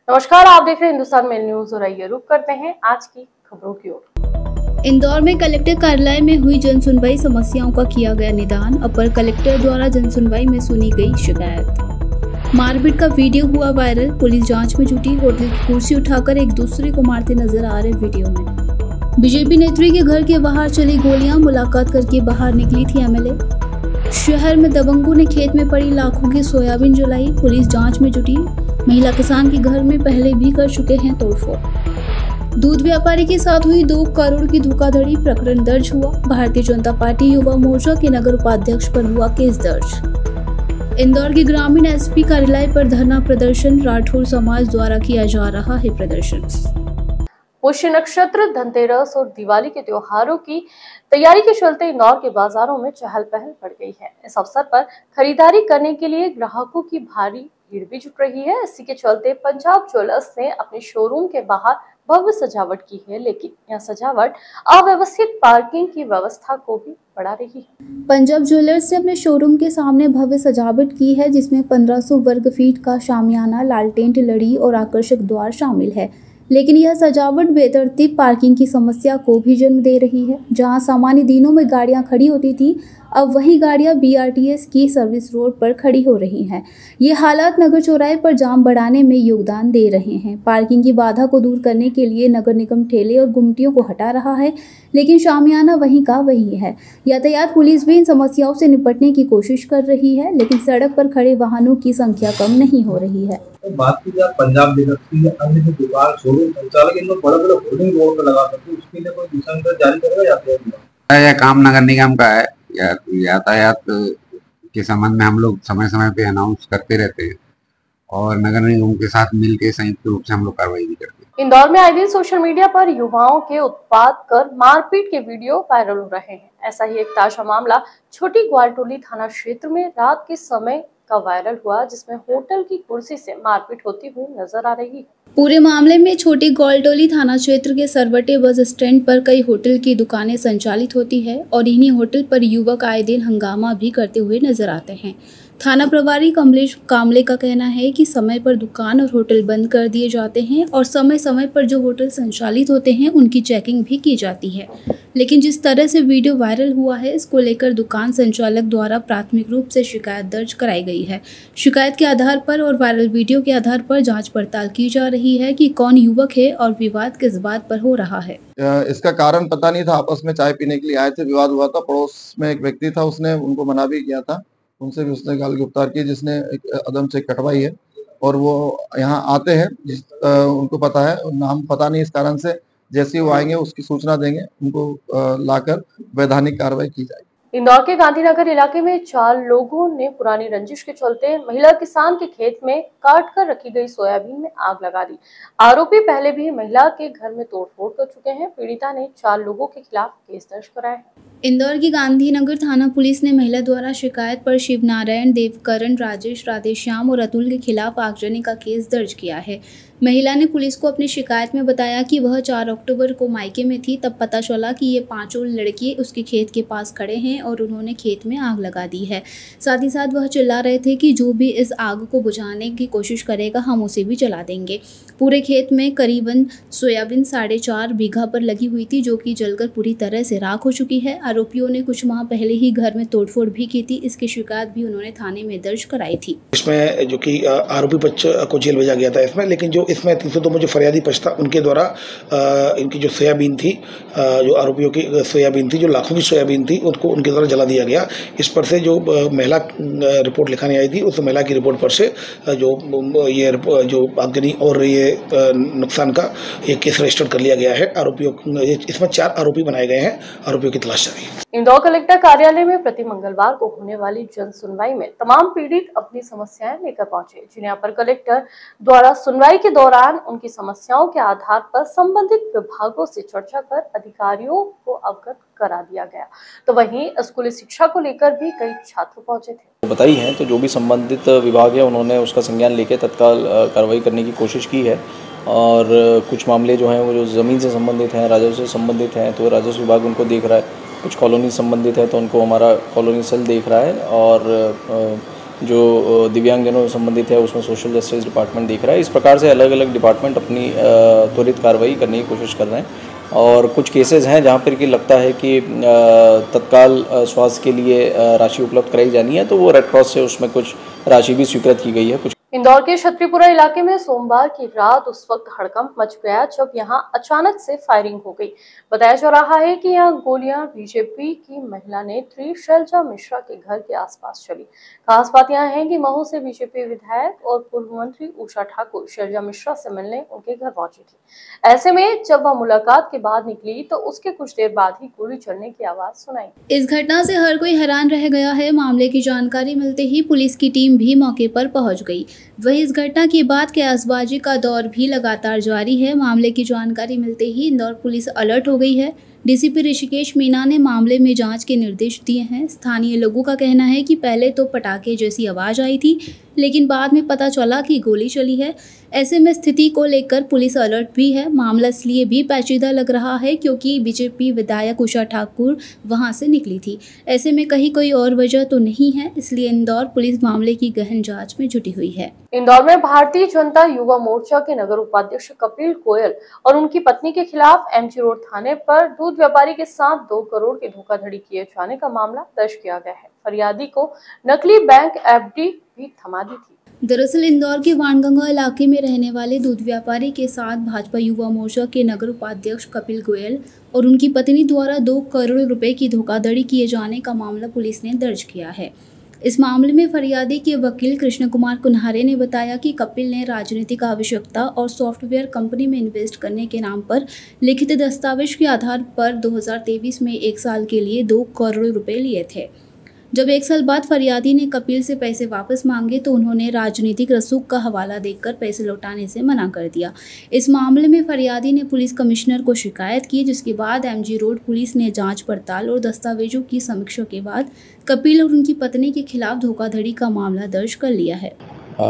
नमस्कार, आप देख रहे हैं हिंदुस्तान मेल न्यूज और आइए रुक करते हैं आज की खबरों की ओर। इंदौर में कलेक्टर कार्यालय में हुई जन सुनवाई, समस्याओं का किया गया निदान। अपर कलेक्टर द्वारा जन सुनवाई में सुनी गई शिकायत। मारपीट का वीडियो हुआ वायरल, पुलिस जांच में जुटी। होटल की कुर्सी उठाकर एक दूसरे को मारते नजर आ रहे वीडियो में। बीजेपी नेत्री के घर के बाहर चली गोलियां, मुलाकात करके बाहर निकली थी एमएलए। शहर में दबंगों ने खेत में पड़ी लाखों की सोयाबीन जलाई, पुलिस जांच में जुटी। महिला किसान के घर में पहले भी कर चुके हैं तोड़फोड़। दूध व्यापारी के साथ हुई 2 करोड़ की धोखाधड़ी, प्रकरण दर्ज हुआ। भारतीय जनता पार्टी युवा मोर्चा के नगर उपाध्यक्ष पर हुआ केस दर्ज। इंदौर के ग्रामीण एसपी कार्यालय पर धरना प्रदर्शन, राठौर समाज द्वारा किया जा रहा है प्रदर्शन। पुष्य नक्षत्र, धनतेरस और दिवाली के त्योहारों की तैयारी के चलते इंदौर के बाजारों में चहल पहल बढ़ गई है। इस अवसर पर खरीदारी करने के लिए ग्राहकों की भारी भीड़ भी जुट रही है। इसी के चलते पंजाब ज्वेलर्स ने अपने शोरूम के बाहर भव्य सजावट की है, लेकिन यह सजावट अव्यवस्थित पार्किंग की व्यवस्था को भी बढ़ा रही है। पंजाब ज्वेलर्स ने अपने शोरूम के सामने भव्य सजावट की है, जिसमें 1500 वर्ग फीट का शामियाना, लालटेन लड़ी और आकर्षक द्वार शामिल है। लेकिन यह सजावट बेतरतीब पार्किंग की समस्या को भी जन्म दे रही है। जहां सामान्य दिनों में गाड़ियां खड़ी होती थी, अब वही गाड़ियां बीआरटीएस की सर्विस रोड पर खड़ी हो रही हैं। ये हालात नगर चौराहे पर जाम बढ़ाने में योगदान दे रहे हैं। पार्किंग की बाधा को दूर करने के लिए नगर निगम ठेले और गुमटियों को हटा रहा है, लेकिन शामियाना वहीं का वही है। यातायात पुलिस भी इन समस्याओं से निपटने की कोशिश कर रही है, लेकिन सड़क पर खड़े वाहनों की संख्या कम नहीं हो रही है। तो बात की जाए पंजाब ज्वेलर्स की, अन्य जो दुकान शोरूम संचालक इन लोग बड़े-बड़े होर्डिंग बोर्ड पर लगा करके उसके लिए कोई दिशा निर्देश जारी करेगा यातायात? यह काम नगर निगम का है। यातायात के संबंध में हम लोग समय समय पे अनाउंस करते रहते हैं और नगर निगम के साथ मिलकर संयुक्त रूप से हम लोग कार्रवाई भी करते हैं। इंदौर में आए दिन सोशल मीडिया पर युवाओं के उत्पात कर मारपीट के वीडियो वायरल हो रहे हैं। ऐसा ही एक ताजा मामला छोटी ग्वालटोली थाना क्षेत्र में रात के समय का वायरल हुआ, जिसमें होटल की कुर्सी से मारपीट होती हुई नजर आ रही है। पूरे मामले में छोटी ग्वालटोली थाना क्षेत्र के सरवटे बस स्टैंड पर कई होटल की दुकानें संचालित होती है और इन्हीं होटल पर युवक आए दिन हंगामा भी करते हुए नजर आते हैं। थाना प्रभारी कमलेश कामले का कहना है कि समय पर दुकान और होटल बंद कर दिए जाते हैं और समय समय पर जो होटल संचालित होते हैं उनकी चेकिंग भी की जाती है। लेकिन जिस तरह से वीडियो वायरल हुआ है, इसको लेकर दुकान संचालक द्वारा प्राथमिक रूप से शिकायत दर्ज कराई गई है। शिकायत के आधार पर और वायरल वीडियो के आधार पर जांच पड़ताल की जा रही है कि कौन युवक है और विवाद किस बात पर हो रहा है। इसका कारण पता नहीं था। आपस में चाय पीने के लिए आए थे, विवाद हुआ था। पड़ोस में एक व्यक्ति था, उसने उनको मना भी किया था, उनसे भी उसने गाली गुफ्तार की, जिसने एक अदम से कटवाई है और वो यहाँ आते हैं। उनको पता है, नाम पता नहीं, इस कारण से जैसे ही वो आएंगे उसकी सूचना देंगे, उनको लाकर वैधानिक कार्रवाई की जाएगी। इंदौर के गांधीनगर इलाके में 4 लोगों ने पुरानी रंजिश के चलते महिला किसान के खेत में काट कर रखी गई सोयाबीन में आग लगा दी। आरोपी पहले भी महिला के घर में तोड़फोड़ कर चुके हैं। पीड़िता ने 4 लोगों के खिलाफ केस दर्ज कराया है। इंदौर की गांधीनगर थाना पुलिस ने महिला द्वारा शिकायत पर शिव नारायण, देवकरण, राजेश, राधेश्याम और अतुल के खिलाफ आगजनी का केस दर्ज किया है। महिला ने पुलिस को अपनी शिकायत में बताया कि वह 4 अक्टूबर को मायके में थी, तब पता चला कि ये 5 लड़के उसके खेत के पास खड़े हैं और उन्होंने खेत में आग लगा दी है। साथ ही साथ वह चिल्ला रहे थे कि जो भी इस आग को बुझाने की कोशिश करेगा हम उसे भी जला देंगे। पूरे खेत में करीबन सोयाबीन 4.5 बीघा पर लगी हुई थी, जो कि जलकर पूरी तरह से राख हो चुकी है। आरोपियों ने कुछ माह पहले ही घर में तोड़फोड़ भी की थी। इसकी शिकायत भी उन्होंने थाने में दर्ज कराई थी। इसमें जो कि आरोपी पक्ष को जेल भेजा गया था इसमें, लेकिन जो इसमें 302 जो फरियादी पक्ष था उनके द्वारा इनकी जो सोयाबीन थी, जो आरोपियों की सोयाबीन थी, जो लाखों की सोयाबीन थी, उनको उनके द्वारा जला दिया गया। इस पर से जो महिला रिपोर्ट लिखाने आई थी, उस महिला की रिपोर्ट पर से जो आगजनी और ये नुकसान का एक केस रजिस्टर कर लिया गया है। आरोपियों इसमें 4 आरोपी बनाए गए हैं। आरोपियों की तलाश जारी है। इंदौर कलेक्टर कार्यालय में प्रति मंगलवार को होने वाली जन सुनवाई में तमाम पीड़ित अपनी समस्याएं लेकर पहुंचे, जिन्हें अपर कलेक्टर द्वारा सुनवाई के दौरान उनकी समस्याओं के आधार पर संबंधित विभागों से चर्चा कर अधिकारियों को अवगत करा दिया गया। तो वहीं स्कूली शिक्षा को लेकर भी कई छात्र पहुंचे थे। बताई है तो जो भी संबंधित विभाग है उन्होंने उसका संज्ञान लेकर तत्काल कार्रवाई करने की कोशिश की है और कुछ मामले जो हैं वो जो ज़मीन से संबंधित हैं, राजस्व से संबंधित हैं, तो राजस्व विभाग उनको देख रहा है। कुछ कॉलोनी संबंधित है तो उनको हमारा कॉलोनी सेल देख रहा है और जो दिव्यांगजनों से संबंधित है उसमें सोशल जस्टिस डिपार्टमेंट देख रहा है। इस प्रकार से अलग अलग डिपार्टमेंट अपनी त्वरित कार्रवाई करने की कोशिश कर रहे हैं और कुछ केसेस हैं जहां पर कि लगता है कि तत्काल स्वास्थ्य के लिए राशि उपलब्ध कराई जानी है, तो वो रेड क्रॉस से उसमें कुछ राशि भी स्वीकृत की गई है। कुछ इंदौर के क्षत्रिपुरा इलाके में सोमवार की रात उस वक्त हड़कंप मच गया जब यहां अचानक से फायरिंग हो गई। बताया जा रहा है कि यहां गोलियां बीजेपी की महिला नेत्री शैलजा मिश्रा के घर के आसपास चली। खास बात यह है कि महू से बीजेपी विधायक और पूर्व मंत्री उषा ठाकुर शैलजा मिश्रा से मिलने उनके घर पहुंची थी। ऐसे में जब वह मुलाकात के बाद निकली तो उसके कुछ देर बाद ही गोली चलने की आवाज सुनाई। इस घटना से हर कोई हैरान रह गया है। मामले की जानकारी मिलते ही पुलिस की टीम भी मौके पर पहुंच गई। वहीं इस घटना के बाद कयासबाजी का दौर भी लगातार जारी है। मामले की जानकारी मिलते ही इंदौर पुलिस अलर्ट हो गई है। डीसीपी ऋषिकेश मीना ने मामले में जांच के निर्देश दिए हैं। स्थानीय लोगों का कहना है कि पहले तो पटाखे जैसी आवाज आई थी, लेकिन बाद में पता चला कि गोली चली है। ऐसे में स्थिति को लेकर पुलिस अलर्ट भी है। मामला इसलिए भी पेचीदा लग रहा है क्योंकि बीजेपी विधायक उषा ठाकुर वहां से निकली थी। ऐसे में कहीं कोई और वजह तो नहीं है, इसलिए इंदौर पुलिस मामले की गहन जांच में जुटी हुई है। इंदौर में भारतीय जनता युवा मोर्चा के नगर उपाध्यक्ष कपिल गोयल और उनकी पत्नी के खिलाफ एमजी रोड थाने पर दूध व्यापारी के साथ 2 करोड़ की धोखाधड़ी किए जाने का मामला दर्ज किया गया है। फरियादी को नकली बैंक एफडी भी थमा दी थी। दरअसल इंदौर के वाणगंगा इलाके में रहने वाले दूध व्यापारी के साथ भाजपा युवा मोर्चा के नगर उपाध्यक्ष कपिल गोयल और उनकी पत्नी द्वारा 2 करोड़ रुपए की धोखाधड़ी किए जाने का मामला पुलिस ने दर्ज किया है। इस मामले में फरियादी के वकील कृष्ण कुमार कुन्हारे ने बताया कि कपिल ने राजनीतिक आवश्यकता और सॉफ्टवेयर कंपनी में इन्वेस्ट करने के नाम पर लिखित दस्तावेज के आधार पर 2023 में 1 साल के लिए 2 करोड़ रुपए लिए थे। जब 1 साल बाद फरियादी ने कपिल से पैसे वापस मांगे तो उन्होंने राजनीतिक रसूख का हवाला देकर पैसे लौटाने से मना कर दिया। इस मामले में फरियादी ने पुलिस कमिश्नर को शिकायत की, जिसके बाद एमजी रोड पुलिस ने जांच पड़ताल और दस्तावेजों की समीक्षा के बाद कपिल और उनकी पत्नी के खिलाफ धोखाधड़ी का मामला दर्ज कर लिया है।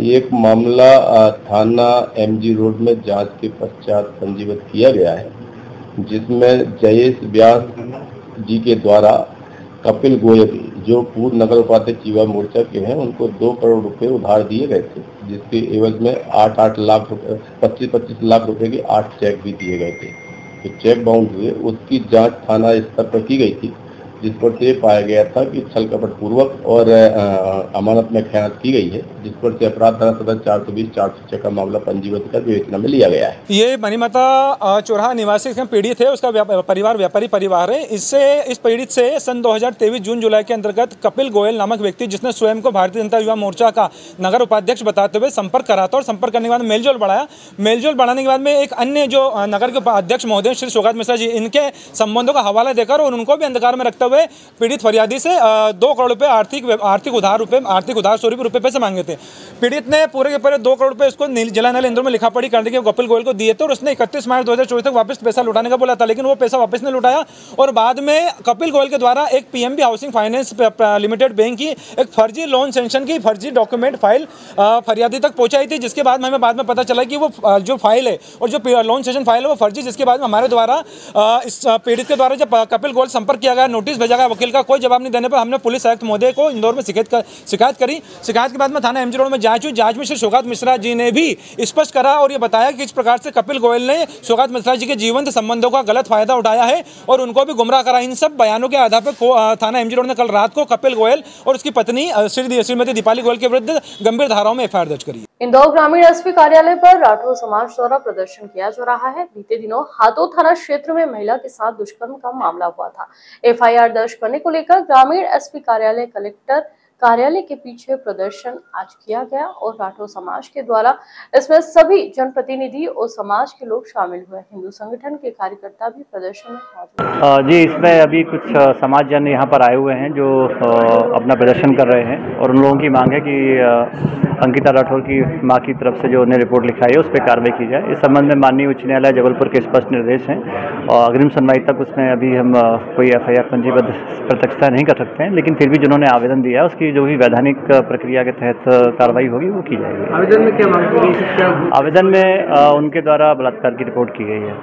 ये एक मामला थाना एमजी रोड में जांच के पश्चात पंजीबद्ध किया गया है, जिसमें जयेश व्यास जी के द्वारा कपिल गोयल जो पूर्व नगर उपाध्यक्ष युवा मोर्चा के हैं उनको 2 करोड़ रुपए उधार दिए गए थे, जिसके एवज में 8-8 लाख रुपए 25-25 लाख रुपए के 8 चेक भी दिए गए थे। तो चेक बाउंस हुए, उसकी जांच थाना स्तर पर की गई थी, जिस पर से पाया गया था कि छल कपट पूर्वक और अमानत में खयानत की गई है, जिस पर से अपराध धारा 420-406 का मामला पंजीबद्ध कर विवेचना में लिया गया है। ये मनीमाता चौराहा निवासी पीड़ित है, उसका परिवार व्यापारी परिवार है। इस पीड़ित से सन 2023 जून जुलाई के अंतर्गत कपिल गोयल नामक व्यक्ति, जिसने स्वयं को भारतीय जनता युवा मोर्चा का नगर उपाध्यक्ष बताते हुए संपर्क करा था और संपर्क करने के बाद मेलजोल बढ़ाया। मेलजोल बढ़ाने के बाद में एक अन्य जो नगर के अध्यक्ष महोदय श्री सौगात मिश्रा जी, इनके संबंधों का हवाला देकर और उनको भी अंधकार में रखते हुए पीड़ित फरियादी से 2 करोड़ रुपए आर्थिक उधार रुपए पैसे मांगे थे। पीड़ित ने पूरे के पूरे 2 करोड़ रुपए उसको जिला न्यायालय इंदौर में लिखा पढ़ी करने के कपिल गोयल को दिए थे और उसने 31 मार्च 2024 तक वापस पैसा लौटाने का बोला था, लेकिन वो पैसा वापस नहीं लौटाया। और बाद में कपिल गोयल के द्वारा एक PMB housing finance limited bank की एक फर्जी लोन सेंक्शन की फर्जी डॉक्यूमेंट फाइल फरियादी तक पहुंचाई थी, जिसके बाद हमें बाद में पता चला कि वो जो फाइल है और जो लोन सेंक्शन फाइल है वो फर्जी, जिसके बाद में हमारे द्वारा इस पीड़ित के द्वारा जब कपिल गोयल संपर्क किया गया, नोटिस भेजा गया, वकील का कोई जवाब नहीं देने पर हमने पुलिस आयुक्त महोदय को इंदौर में शिकायत करी। शिकायत के बाद में थाना एमजी रोड में जांच हुई। जांच में श्री सौगात मिश्रा जी ने भी स्पष्ट करा और ये बताया कि इस प्रकार से कपिल गोयल ने सौगात मिश्रा जी के जीवंत संबंधों का गलत फायदा उठाया है और उनको भी गुमराह करा। इन सब बयानों के आधार पर थाना एमजी रोड ने कल रात को कपिल गोयल और उसकी पत्नी श्रीमती दीपाली गोयल के विरुद्ध गंभीर धाराओं में एफआईआर दर्ज करी। इंदौर ग्रामीण एसपी कार्यालय पर राठौर समाज द्वारा प्रदर्शन किया जा रहा है। बीते दिनों हाथों थाना क्षेत्र में महिला के साथ दुष्कर्म का मामला हुआ था। एफआईआर दर्ज करने को लेकर ग्रामीण एसपी कार्यालय कलेक्टर कार्यालय के पीछे प्रदर्शन आज किया गया और राठौर समाज के द्वारा इसमें सभी जनप्रतिनिधि और समाज के लोग शामिल हुए। हिंदू संगठन के कार्यकर्ता भी प्रदर्शन में मौजूद जी, इसमें अभी कुछ समाज जन यहाँ पर आए हुए हैं जो अपना प्रदर्शन कर रहे हैं और उन लोगों की मांग है कि अंकिता राठौर की मां की तरफ से जो उन्हें रिपोर्ट लिखाई है उस पर कार्रवाई की जाए। इस संबंध में माननीय उच्च न्यायालय जबलपुर के स्पष्ट निर्देश हैं और अग्रिम सुनवाई तक उसमें अभी हम कोई एफआईआर पंजीबद्ध प्रत्यक्षता नहीं कर सकते हैं, लेकिन फिर भी जिन्होंने आवेदन दिया है उसकी जो भी वैधानिक प्रक्रिया के तहत कार्रवाई होगी वो की जाएगी। आवेदन में क्या मांग है? आवेदन में उनके द्वारा बलात्कार की रिपोर्ट की गई है।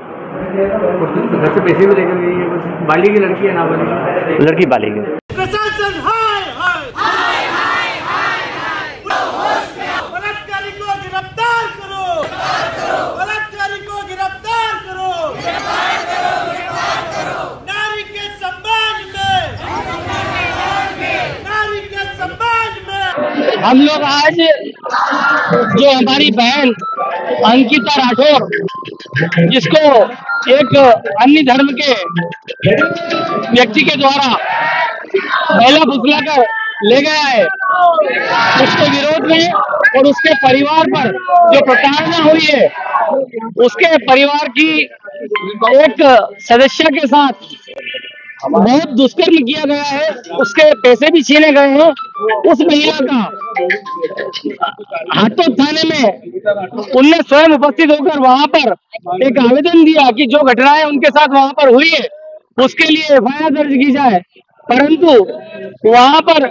घर से पैसे भी लेकर गई है। बालिग की लड़की है, नाबालिग? लड़की बालिग है। हम लोग आज जो हमारी बहन अंकिता राठौर, जिसको एक अन्य धर्म के व्यक्ति के द्वारा महिला फुसला कर ले गया है, उसके विरोध में और उसके परिवार पर जो प्रताड़ना हुई है, उसके परिवार की एक सदस्य के साथ बहुत दुष्कर्म किया गया है, उसके पैसे भी छीने गए हैं। उस महिला का हाथों थाने में उनने स्वयं उपस्थित होकर वहां पर एक आवेदन दिया कि जो घटनाएं उनके साथ वहां पर हुई है उसके लिए एफआईआर दर्ज की जाए, परंतु वहां पर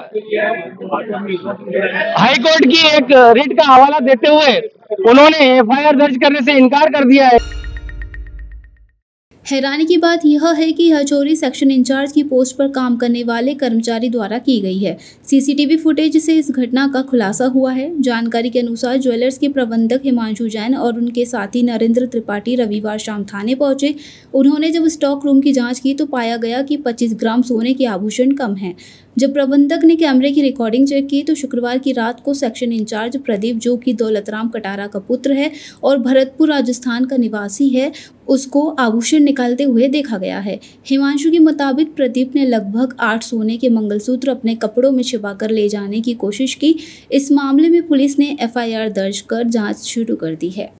हाईकोर्ट की एक रिट का हवाला देते हुए उन्होंने एफआईआर दर्ज करने से इनकार कर दिया है। हैरानी की बात यह है कि यह चोरी सेक्शन इंचार्ज की पोस्ट पर काम करने वाले कर्मचारी द्वारा की गई है। सीसीटीवी फुटेज से इस घटना का खुलासा हुआ है। जानकारी के अनुसार ज्वेलर्स के प्रबंधक हिमांशु जैन और उनके साथी नरेंद्र त्रिपाठी रविवार शाम थाने पहुंचे। उन्होंने जब स्टॉक रूम की जांच की तो पाया गया कि 25 ग्राम सोने के आभूषण कम हैं। जब प्रबंधक ने कैमरे की रिकॉर्डिंग चेक की तो शुक्रवार की रात को सेक्शन इंचार्ज प्रदीप, जो कि दौलतराम कटारा का पुत्र है और भरतपुर राजस्थान का निवासी है, उसको आभूषण निकालते हुए देखा गया है। हिमांशु के मुताबिक प्रदीप ने लगभग 8 सोने के मंगलसूत्र अपने कपड़ों में छिपाकर ले जाने की कोशिश की। इस मामले में पुलिस ने एफआईआर दर्ज कर जांच शुरू कर दी है।